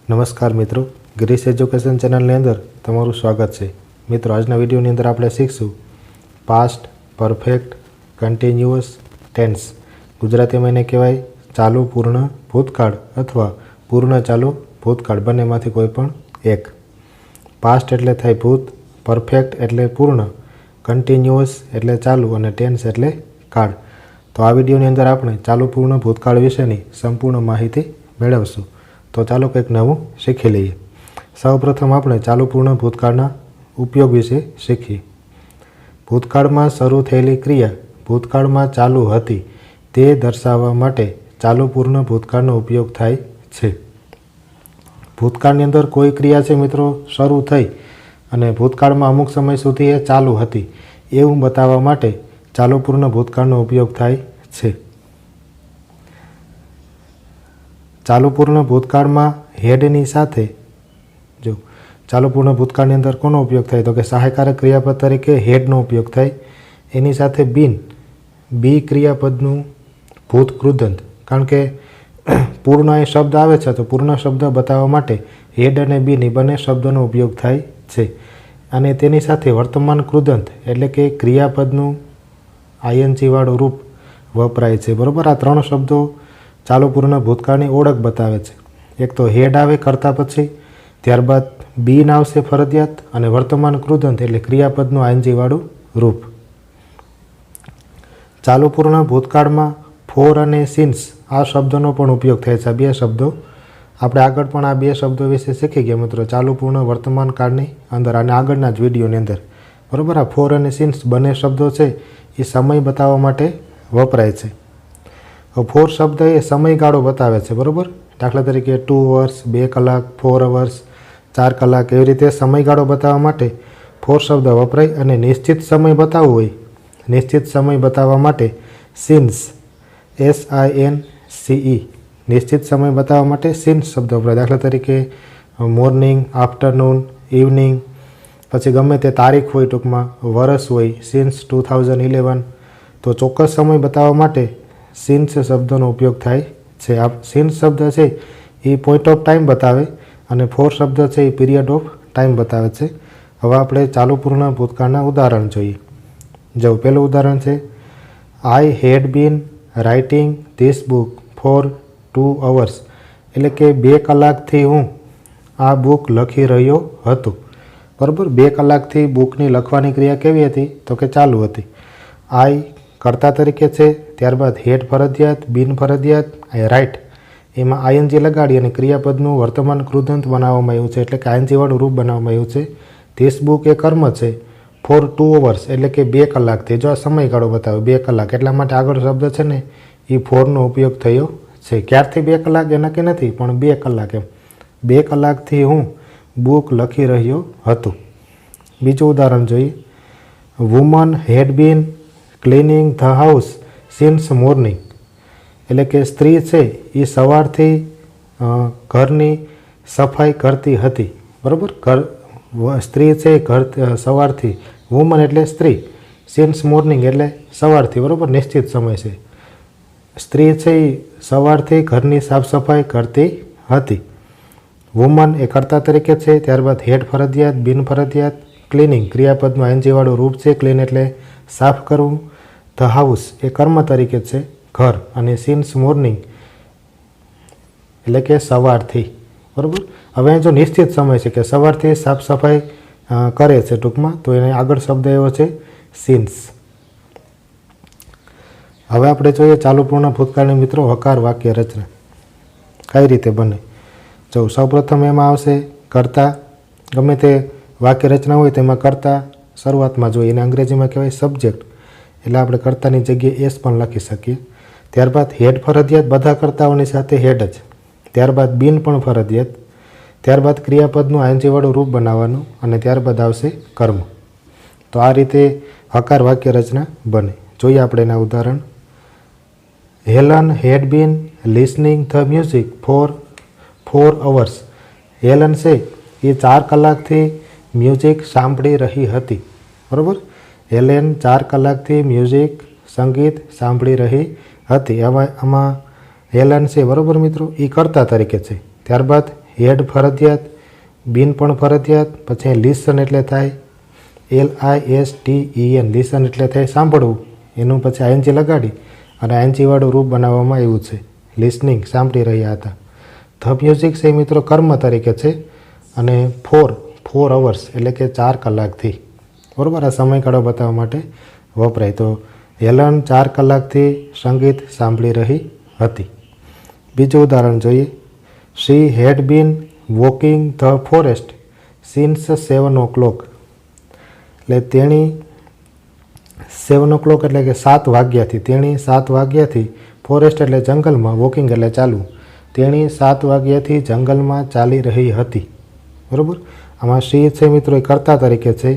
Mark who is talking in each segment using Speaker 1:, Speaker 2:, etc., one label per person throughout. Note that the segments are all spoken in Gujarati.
Speaker 1: नमस्कार मित्रों, ग्रीस एज्युकेशन चैनल ने अंदर तमारू स्वागत है। मित्रों, आजना विडियो अंदर आप शीखशू past, perfect, continuous tense. Gujarati में एने कहेवाय चालू पूर्ण भूतकाळ अथवा पूर्ण चालू भूतकाळ, बंनेमांथी कोईपण एक। पास्ट एटले थाय भूत, परफेक्ट एटले पूर्ण, कन्टिन्युअस एटले चालू अने टेन्स एटले काळ। तो आ विडियोनी अंदर आपणे चालू पूर्ण भूतकाळ विशेनी संपूर्ण माहिती मेळवशुं। तो चालो कंईक नवुं शीखी लईए। सर्वप्रथम आपणे चालू पूर्ण भूतकाळना उपयोग विषे शीखीए। भूतकाळमां शरू थयेली क्रिया भूतकाळमां चालू हती ते दर्शाववा माटे चालू पूर्ण भूतकाळनो उपयोग थाय छे। भूतकाळनी अंदर कोई क्रिया छे मित्रों शरू थई अने भूतकाळमां अमुक समय सुधी ए चालू हती एवुं बताववा माटे चालू पूर्ण भूतकाळनो उपयोग थाय छे। चालू पूर्ण भूतकाळमां हेडनी साथे जो चालू पूर्ण भूतकाळनी अंदर कोनो उपयोग थाय तो के सहायकारक क्रियापद तरीके हेडनो उपयोग थाय। एनी साथे बीन बी क्रियापदनुं भूत कृदंत, कारण के पूर्ण ए शब्द आवे छे तो पूर्ण शब्द बताववा माटे हेड अने बीन बने शब्दोनो उपयोग थाय छे। अने तेनी साथे वर्तमान कृदंत एटले के क्रियापदनुं आईएनजी वाळुं रूप वपराय छे। बरोबर, आ त्रण शब्दों चालू पूर्ण भूतकाळनी ओळख बतावे छे। एक तो हेड आवे करता पछी, त्यारबाद बीन आवशे फरजियात अने वर्तमान कृदंत एटले क्रियापदनुं आईएनजी वाळुं रूप। चालू पूर्ण भूतकाळमां फोर अने सीन्स आ शब्दोनो पण उपयोग थाय छे। बे शब्दों आपणे आगळ पण आ बे शब्दों विषे शीखी गया मित्रों चालू पूर्ण वर्तमान काळनी अंदर अने आगळना ज विडियोनी अंदर। बरोबर, आ फोर अने सीन्स बने शब्दों छे ए समय बताववा माटे वपराय छे। फोर शब्द ए समयगाळो बतावे छे। बरोबर, दाखला तरीके 2 hours 2 કલાક, 4 hours 4 કલાક, एवी रीते समयगाळो बताववा माटे फोर शब्द वपराय। अने निश्चित समय बताववो होय, निश्चित समय बताववा माटे सीन्स SINCE निश्चित समय बताववा माटे सीन्स शब्द वपराय। दाखला तरीके मॉर्निंग, आफ्टरनून, इवनिंग, पछी गमे ते तारीख होय, टूंकमां वर्ष होय सीन्स 2011, तो चोक्कस समय बताववा माटे सीन्स शब्दों उपयोग थाय छे। आ सीन्स शब्द है ये पॉइंट ऑफ टाइम बतावे अने फोर शब्द है पीरियड ऑफ टाइम बतावे छे। हवे आपणे चालू पूर्ण भूतकाळना उदाहरण जोईए। जो पहेलुं उदाहरण है I had been writing this book for 2 hours, एटले के 2 કલાકथी हूँ आ बुक लखी रह्यो हतो। बराबर, 2 કલાકथी बुकनी लखवानी क्रिया केवी हती तो के चालू हती। आई कर्ता तरीके छे, त्यारबाद हेड फरजियात, बीन फरजियात, राइट एमां आईएनजी लगाड़ी अने क्रियापदनुं वर्तमान कृदंत बनाववामां आव्युं छे, एटले के आईएनजी वाळुं रूप बनाववामां आव्युं छे। धीस बुक ए कर्म छे फॉर 2 hours एटले के 2 કલાકथी, जो आ समयगाळो बतावे 2 કલાક, एटला माटे आगळ शब्द छे ने ए फोरनो उपयोग थयो छे। क्यारथी 2 કલાક ए नक्की नथी पण 2 કલાક एम 2 કલાકथी हूँ बुक लखी रह्यो हतो। बीजुं उदाहरण जोईए वुमन हेड बीन क्लीनिंग ध हाउस सीन्स मॉर्निंग, एटले के स्त्री है ये सवारथी घरनी सफाई करती हती। बराबर, घर स्त्री है घर सवारथी, वुमन एटले स्त्री, सीन्स मॉर्निंग एटले सवारथी। बराबर, निश्चित समय से स्त्री है सवारथी घरनी साफ सफाई करती हती। वुमन ए कर्ता तरीके है, त्यारबाद हेड फरजियात, बीन फरजियात, क्लीनिंग क्रियापदनुं आईएनजी वाळुं रूप है, क्लीन एटले साफ करवुं। ध हाउस ए कर्म तरीके है घर, अने सीन्स मॉर्निंग एटले के सवारथी। बराबर, हवे जो निश्चित समय है कि सवारथी साफ सफाई करे छे टूंकमां, तो एने आगळ शब्द एवो छे सीन्स। हवे आपणे जोईए चालू पूर्ण भूतकाळनी मित्रों हकार वाक्य रचना कई रीते बने। जो सौप्रथम एमां आवशे कर्ता, गमे ते वाक्य रचना होय तेमां कर्ता शरूआतमां जोईए, एने अंग्रेजीमां कहेवाय सब्जेक्ट, एटले आपणे कर्तानी जग्याए एस पण लखी सकीए। त्यारबाद हेड फरजियात, बधा कर्ताओनी साथे हेड ज। त्यारबाद बीन पण फरजियात, त्यारबाद क्रियापदनुं आईएनजी वाळुं रूप बनाववानुं अने त्यारबाद आवशे कर्म। तो आ रीते हकार वाक्य रचना बने। जोईए आपणे एना उदाहरण। हेलन हेड बीन लिसनिंग ध म्यूजिक फॉर 4 hours, हेलन से ये 4 કલાકथी म्यूजिक सांभળી रही हती। बराबर, हेलेन 4 કલાકथी म्यूजिक संगीत सांभળી रही हती। आमां हेलन से बराबर मित्रों ए कर्ता तरीके है। त्यारबाद હેડ ફરજિયાત, બીન પણ ફરજિયાત. પછી લિસન એટલે થાય LISTEN, લિસન એટલે થાય સાંભળવું. એનું પછી આઈએનજી લગાડી અને આઈએનજી વાળું રૂપ બનાવવામાં આવ્યું છે, લિસનિંગ, સાંભળી રહ્યા હતા. ધ મ્યુઝિક છે મિત્રો કર્મ તરીકે છે અને 4 અવર્સ એટલે કે 4 કલાકથી, બરાબર, આ સમયગાળો બતાવવા માટે વપરાય. તો હેલન 4 કલાકથી સંગીત સાંભળી રહી હતી. બીજું ઉદાહરણ જોઈએ. She had been walking the forest since 7 o'clock. એટલે તેણી 7 o'clock એટલે કે 7 વાગ્યાથી, તેણી 7 વાગ્યાથી, ફોરેસ્ટ એટલે જંગલમાં, વોકિંગ એટલે ચાલવું, તેણી 7 વાગ્યાથી જંગલમાં ચાલી રહી હતી. બરાબર. આમાં શી છે મિત્રો એ કર્તા તરીકે છે.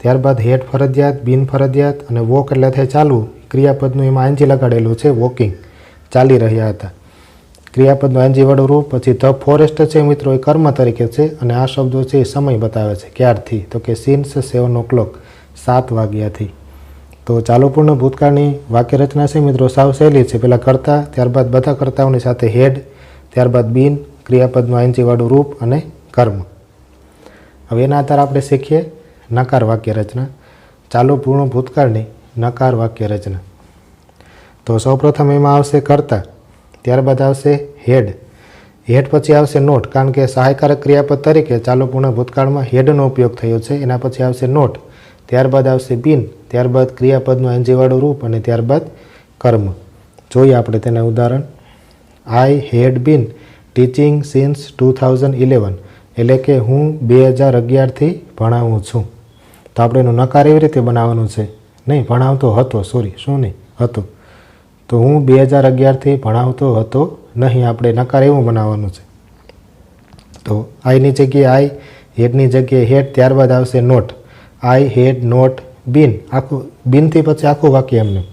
Speaker 1: ત્યારબાદ હેડ ફરજિયાત, બિન ફરજિયાત અને વોક એટલે થાય ચાલવું. ક્રિયાપદનું એમાં આઈએનજી લગાડેલું છે, વોકિંગ, ચાલી રહ્યા હતા. ક્રિયાપદનું આઈએનજી વાળું રૂપ. પછી ધ ફોરેસ્ટ છે મિત્રો એ કર્મ તરીકે છે અને આ શબ્દો છે એ સમય બતાવે છે, ક્યારથી, તો કે સિન્સ 7 o'clock, 7 વાગ્યાથી. તો ચાલુ પૂર્ણ ભૂતકાળની વાક્ય રચના છે મિત્રો સાવ સહેલી છે. પહેલાં કર્તા, ત્યારબાદ બધા કર્તાઓની સાથે હેડ, ત્યારબાદ બિન, ક્રિયાપદનું આઈએનજી વાળું રૂપ અને કર્મ. હવે એના આધારે આપણે શીખીએ નકાર વાક્ય રચના. ચાલુ પૂર્ણ ભૂતકાળની નકાર વાક્ય રચના. તો સૌપ્રથમ એમાં આવશે કર્તા, ત્યારબાદ આવશે હેડ, હેડ પછી આવશે નોટ, કારણ કે સહાયકારક ક્રિયાપદ તરીકે ચાલુ પૂર્ણ ભૂતકાળમાં હેડનો ઉપયોગ થયો છે. એના પછી આવશે નોટ, ત્યારબાદ આવશે બિન, ત્યારબાદ ક્રિયાપદનું આઈએનજી વાળું રૂપ અને ત્યારબાદ કર્મ. જોઈએ આપણે તેના ઉદાહરણ. આઈ હેડ બીન ટીચિંગ સિન્સ 2011, એટલે કે હું 2011થી ભણાવું છું. તો આપણે એનું નકાર એવી રીતે બનાવવાનું છે, નહીં ભણાવતો હતો, સોરી, શું નહીં, હતો. તો હું 2011થી ભણાવતો હતો નહીં, આપણે નકાર એવું બનાવવાનું છે. તો આઈની જગ્યાએ આઈ, હેડની જગ્યાએ હેડ, ત્યારબાદ આવશે નોટ. આઈ હેડ નોટ બીન, આખું બીનથી પછી આખું વાક્ય એમને.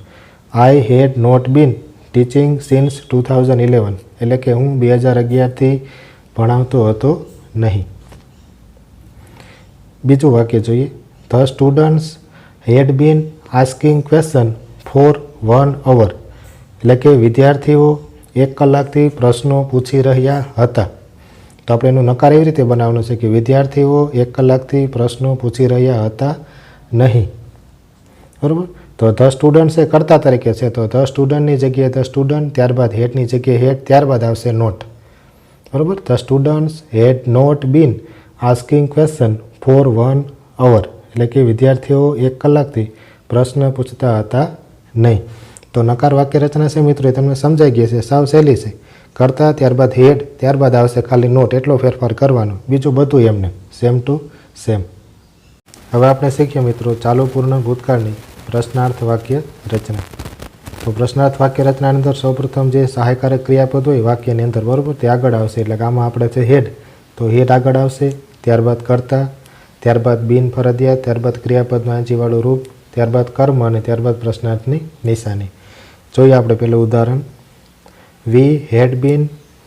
Speaker 1: I had not been teaching since 2011, એટલે કે હું 2011થી ભણાવતો હતો નહીં. બીજું વાક્ય જોઈએ. The students had been asking question for 1 hour, એટલે કે વિદ્યાર્થીઓ 1 કલાકથી પ્રશ્નો પૂછી રહ્યા હતા. તો આપણે એનું નકાર એવી રીતે બનાવવાનું છે કે વિદ્યાર્થીઓ 1 કલાકથી પ્રશ્નો પૂછી રહ્યા હતા નહીં. બરાબર. તો ધ સ્ટુડન્ટ્સ એ કર્તા તરીકે છે, તો ધ સ્ટુડન્ટની જગ્યાએ ધ સ્ટુડન્ટ, ત્યારબાદ હેડની જગ્યાએ હેડ, ત્યારબાદ આવશે નોટ. બરાબર. The students had not been asking question for 1 hour, એટલે કે વિદ્યાર્થીઓ 1 કલાકથી પ્રશ્ન પૂછતા હતા નહીં. તો નકાર વાક્ય રચના છે મિત્રો એ તમને સમજાઈ ગઈ છે, સાવ સહેલી છે. કરતા, ત્યારબાદ હેડ, ત્યારબાદ આવશે ખાલી નોટ, એટલો ફેરફાર કરવાનો, બીજું બધું એમને સેમ ટુ સેમ. હવે આપણે શીખીએ મિત્રો ચાલુ પૂર્ણ ભૂતકાળની પ્રશ્નાર્થ વાક્ય રચના. તો પ્રશ્નાર્થ વાક્ય રચનાની અંદર સૌપ્રથમ જે સહાયકારક ક્રિયાપદ હોય વાક્યની અંદર, બરાબર, તે આગળ આવશે. એટલે કે આમાં આપણે છે હેડ, તો હેડ આગળ આવશે, ત્યારબાદ કર્તા, ત્યારબાદ બિન ફરજિયાત, ત્યારબાદ ક્રિયાપદનું આઈએનજી વાળું રૂપ, ત્યારબાદ કર્મ અને ત્યારબાદ પ્રશ્નાર્થની નિશાની. જોઈએ આપણે પેલું ઉદાહરણ. વી had bin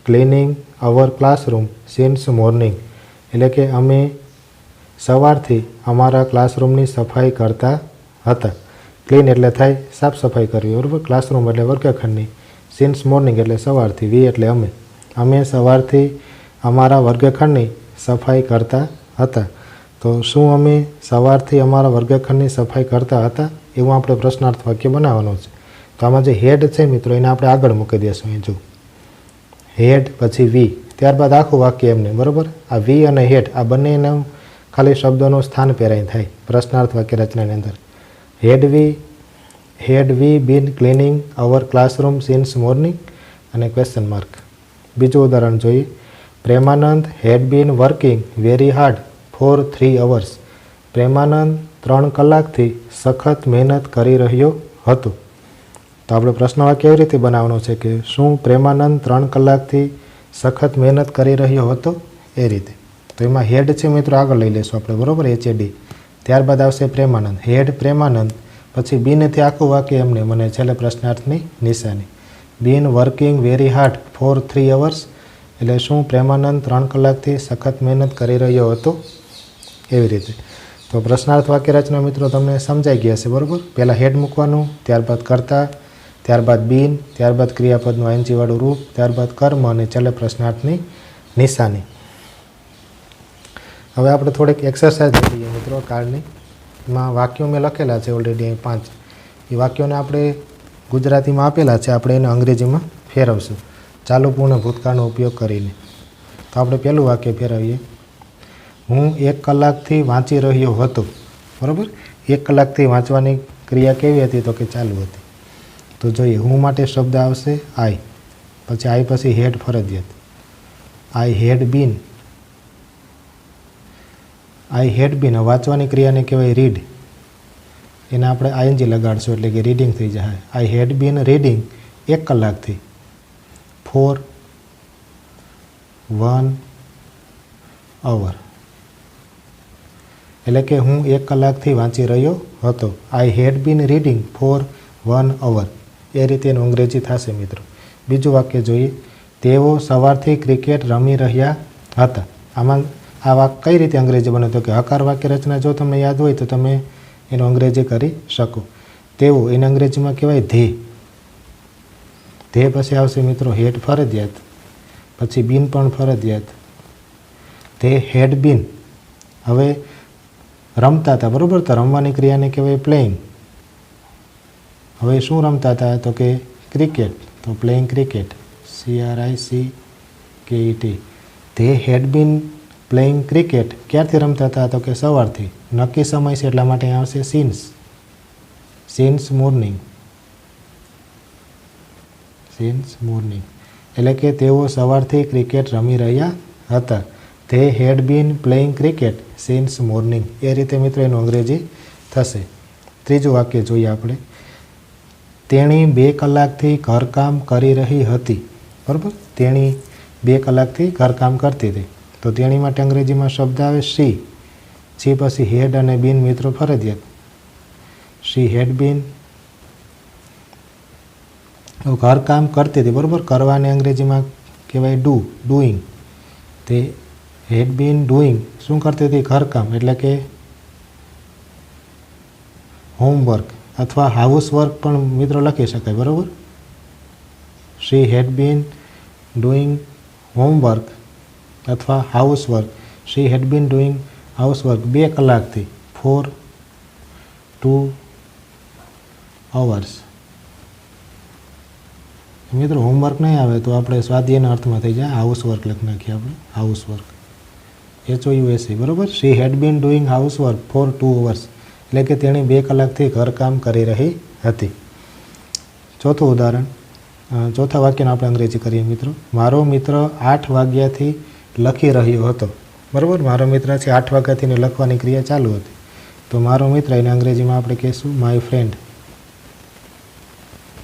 Speaker 1: cleaning our classroom since morning, એટલે કે અમે સવારથી અમારા ક્લાસરૂમની સફાઈ કરતા હતા. ક્લીન એટલે થાય સાફ સફાઈ કરવી, બરાબર, ક્લાસરૂમ એટલે વર્ગખંડની, સિન્સ મોર્નિંગ એટલે સવારથી, વી એટલે અમે સવારથી અમારા વર્ગખંડની સફાઈ કરતા હતા. તો શું અમે સવારથી અમારા વર્ગખંડની સફાઈ કરતા હતા, એવું આપણે પ્રશ્નાર્થ વાક્ય બનાવવાનું છે. તો આમાં જે હેડ છે મિત્રો એને આપણે આગળ મૂકી દઈશું. અહીં જો હેડ પછી વી, ત્યારબાદ આખું વાક્ય એમને, બરાબર. આ વી અને હેડ આ બંનેનું ખાલી શબ્દોનું સ્થાન પેરાઈ થાય પ્રશ્નાર્થ વાક્ય રચનાની અંદર. Had we been cleaning our classroom since morning અને ક્વેશ્ચન માર્ક. બીજું ઉદાહરણ જોઈએ. Premanand had been working very hard for 3 hours, Premanand 3 કલાકથી સખત મહેનત કરી રહ્યો હતો. તો આપણે પ્રશ્ન વાક્ય એવી રીતે બનાવવાનું છે કે શું પ્રેમાનંદ 3 કલાકથી સખત મહેનત કરી રહ્યો હતો, એ રીતે. તો એમાં હેડ છે મિત્રો આગળ લઈ લઈશું આપણે, બરાબર, HAD, ત્યારબાદ આવશે પ્રેમાનંદ, હેડ પ્રેમાનંદ, પછી બીનથી આખું વાક્ય એમને મને છેલ્લે પ્રશ્નાર્થની નિશાની. બીન working very hard for 3 hours, એટલે શું પ્રેમાનંદ 3 કલાકથી સખત મહેનત કરી રહ્યો હતો, એવી રીતે. તો પ્રશ્નાર્થ વાક્ય રચના મિત્રો તમને સમજાઈ ગયા છે, બરાબર. પહેલાં હેડ મૂકવાનું, ત્યારબાદ કર્તા, ત્યારબાદ બીન, ત્યારબાદ ક્રિયાપદનું આઈએનજી વાળું રૂપ, ત્યારબાદ કર્મ અને છેલ્લે પ્રશ્નાર્થની નિશાની. હવે આપણે થોડીક એક્સરસાઇઝ લઈએ મિત્રો કાર્ડની. એમાં વાક્યો મેં લખેલા છે ઓલરેડી અહીં 5. એ વાક્યોને આપણે ગુજરાતીમાં આપેલા છે, આપણે એને અંગ્રેજીમાં ફેરવશું ચાલુ પૂર્ણ ભૂતકાળનો ઉપયોગ કરીને. તો આપણે પહેલું વાક્ય ફેરવીએ. હું 1 કલાકથી વાંચી રહ્યો હતો. બરાબર, 1 કલાકથી વાંચવાની ક્રિયા કેવી હતી? તો કે ચાલુ હતી. તો જોઈએ, હું માટે શબ્દ આવશે આઈ, પછી આઈ પછી હેડ ફરજિયાત. આઈ હેડ બીન. આઈ હેડ બીન વાંચવાની ક્રિયાને કહેવાય રીડ. એને આપણે આઈએનજી લગાડશું એટલે કે રીડિંગ થઈ જાય. આઈ હેડ બીન રીડિંગ 1 કલાકથી. ફોર 1 અવર એટલે કે હું 1 કલાકથી વાંચી રહ્યો હતો. આઈ હેડ બીન રીડિંગ ફોર 1 અવર. એ રીતે એનું અંગ્રેજી થશે મિત્રો. બીજું વાક્ય જોઈએ. તેઓ સવારથી ક્રિકેટ રમી રહ્યા હતા. આમાં આ વાક્ય કઈ રીતે અંગ્રેજી બને? તો કે હકાર વાક્ય રચના જો તમને યાદ હોય તો તમે એનું અંગ્રેજી કરી શકો. તેઓ એને અંગ્રેજીમાં કહેવાય ધે. ધે પછી આવશે મિત્રો હેડ ફરજિયાત, પછી બીન પણ ફરજિયાત. તે હેડ બીન. હવે રમતા હતા, બરાબર? તો રમવાની ક્રિયાને કહેવાય પ્લેઇંગ. હવે શું રમતા હતા? તો કે ક્રિકેટ. તો પ્લેઇંગ ક્રિકેટ, CRICKET. તે હેડ બીન પ્લેઇંગ ક્રિકેટ. ક્યારથી રમતા હતા? તો કે સવારથી. નક્કી સમય છે એટલા માટે અહીં આવશે સિન્સ મોર્નિંગ. સિન્સ મોર્નિંગ એટલે કે તેઓ સવારથી ક્રિકેટ રમી રહ્યા હતા. તે had been playing cricket since morning. એ રીતે મિત્રો એનું અંગ્રેજી થશે. ત્રીજું વાક્ય જોઈએ આપણે. તેણી 2 કલાકથી ઘરકામ કરી રહી હતી. બરાબર, તેણી 2 કલાકથી ઘરકામ કરતી હતી. તો તેણી માટે અંગ્રેજીમાં શબ્દ આવે શી. શી પછી હેડ અને બીન મિત્રો ફરજિયાત. શી હેડ બીન. ઘરકામ કરતી હતી, બરાબર? કરવાને અંગ્રેજીમાં કહેવાય ડુઈંગ. તે હેડ બીન ડુઈંગ શું કરતી હતી? ઘરકામ એટલે કે હોમવર્ક અથવા હાઉસવર્ક પણ મિત્રો લખી શકાય, બરાબર? શી હેડ બીન ડુઈંગ હોમવર્ક અથવા હાઉસવર્ક. શી હેડ બીન ડુઈંગ હાઉસવર્ક 2 કલાકથી. For 2 hours. મિત્રો હોમવર્ક નહીં આવે તો આપણે સ્વાધ્યાયના અર્થમાં થઈ જાય હાઉસવર્ક લખી નાખીએ આપણે. હાઉસવર્ક HOUSE, બરાબર? શી had bin doing હાઉસવર્ક four 2 hours એટલે કે તેણી 2 કલાકથી ઘરકામ કરી રહી હતી. ચોથું ઉદાહરણ, ચોથા વાક્યને આપણે અંગ્રેજી કરીએ મિત્રો. મારો મિત્ર 8 વાગ્યાથી લખી રહ્યો હતો. બરાબર, મારો મિત્ર છે 8 વાગ્યાથી લખવાની ક્રિયા ચાલુ હતી. તો મારો મિત્ર એને અંગ્રેજીમાં આપણે કહીશું માય ફ્રેન્ડ.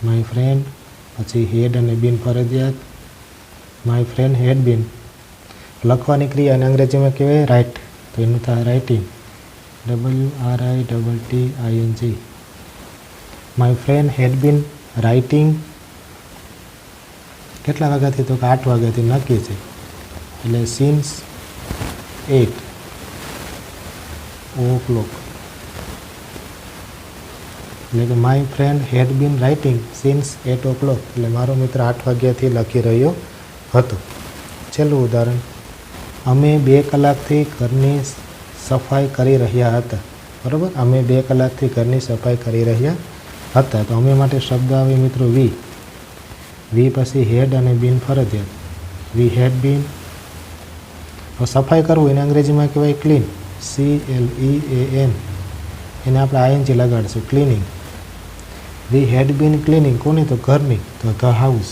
Speaker 1: માય ફ્રેન્ડ પછી હેડ અને બીન ફરજિયાત. My friend had been. લખવાની ક્રિયા અને અંગ્રેજીમાં કહેવાય રાઇટ. તો એનું થાય writing. WRITTING. My friend had been writing. કેટલા વાગ્યાથી? તો કે 8 વાગ્યાથી નક્કી છે એટલે સિન્સ 8 o'clock. એટલે કે my friend had been writing since 8 o'clock એટલે મારો મિત્ર 8 વાગ્યાથી લખી રહ્યો હતો. છેલ્લું ઉદાહરણ. અમે 2 કલાકથી ઘરની સફાઈ કરી રહ્યા હતા. બરાબર, અમે 2 કલાકથી ઘરની સફાઈ કરી રહ્યા હતા. તો અમે માટે શબ્દ આવે મિત્રો વી. વી પછી હેડ અને બીન ફરજિયાત. વી હેડ બીન. સફાઈ કરવું એને અંગ્રેજીમાં કહેવાય ક્લીન. CLEAN. એને આપણે ING લગાડીશું cleaning. We had been cleaning. કોની? તો ઘરની. તો the house.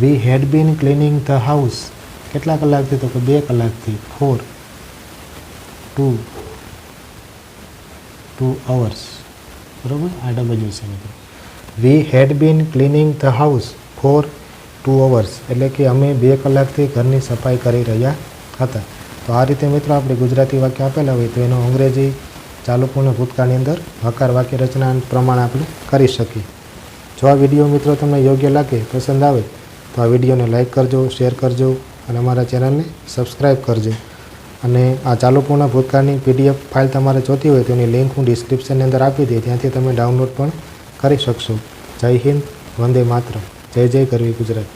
Speaker 1: We had been cleaning the house. કેટલા કલાકથી? તો કે 2 કલાકથી. For 2 hours. બરાબર, આ W છે મિત્રો. We had been cleaning the house for 2 hours એટલે કે અમે 2 કલાકથી ઘરની સફાઈ કરી રહ્યા હતા. તો આ રીતે મિત્રો આપણે ગુજરાતી વાક્ય આપેલા હોય તો એનો અંગ્રેજી ચાલુ પૂર્ણ ભૂતકાળની અંદર હકાર વાક્ય રચના પ્રમાણે આપણે કરી શકીએ. જો આ વિડીયો મિત્રો તમને યોગ્ય લાગે, પસંદ આવે તો આ વિડીયોને લાઇક કરજો, શેર કરજો અને અમારા ચેનલને સબસ્ક્રાઈબ કરજો. અને આ ચાલુ પૂર્ણ ભૂતકાળની PDF ફાઇલ તમારે જોતી હોય તો એની લિંક હું ડિસ્ક્રિપ્શનની અંદર આપી દઈએ, ત્યાંથી તમે ડાઉનલોડ પણ કરી શકશો. જય હિન્દ, વંદે માતરમ. જય જય ગરવી ગુજરાત.